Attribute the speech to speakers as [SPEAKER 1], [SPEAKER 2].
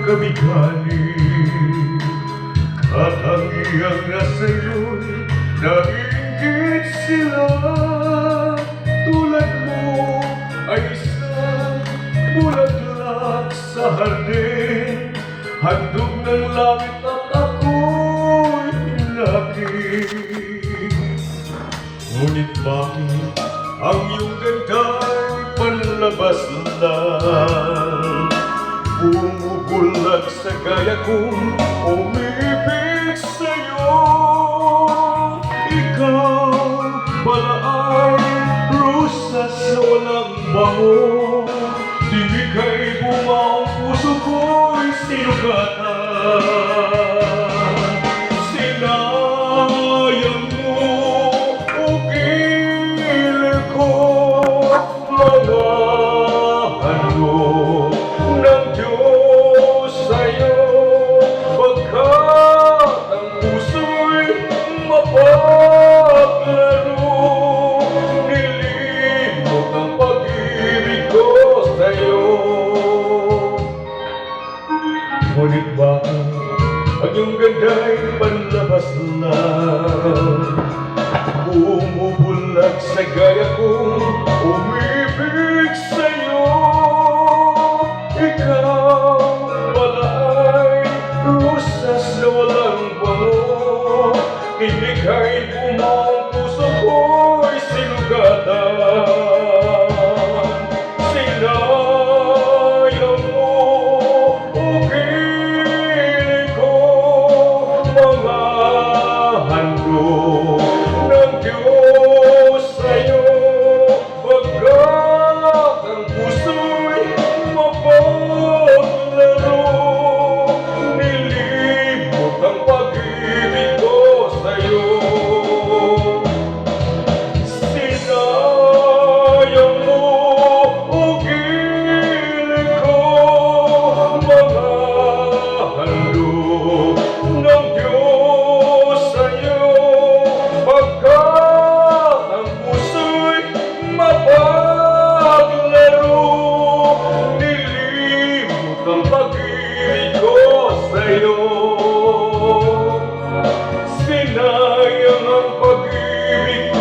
[SPEAKER 1] kabigani at ang iyang nasa iyo'y nainggit sila. Tulad mo ay isang bulaklak sa hardin, handog ng langit at ako'y pinakit. Ngunit bakit ang iyong ganda'y panlabas lang? Bumubulag sa gaya kong umibig sa'yo. Ikaw pala ay rusas na walang bango, di kay bumaong puso ko'y sinugatan. Sinayang mo ugil ko, mga handog ng Diyos sa'yo, pagkat ang puso'y mapaglaro. Nilimot ang pag-ibig ko sa'yo. Ngunit bakit ang iyong ganda'y panlabas lang? Bumubulag sa gaya kong umibig sa'yo. Ikaw pala ay rusas na walang bango, hindi kahit bumaong puso ko'y sinugatan. Sinayang mo ugil ko, mga handog ng Diyos sa'yo, pagkat ang puso'y mapaglaro. Nilimot ang pag-ibig ko sa'yo. Sinayang mo ugil ko, mga handog ng Diyos sa'yo, pagkat ang puso'y mapaglaro. Nilimot ang pag-ibig ko sa'yo. Sinayang ang pag-ibig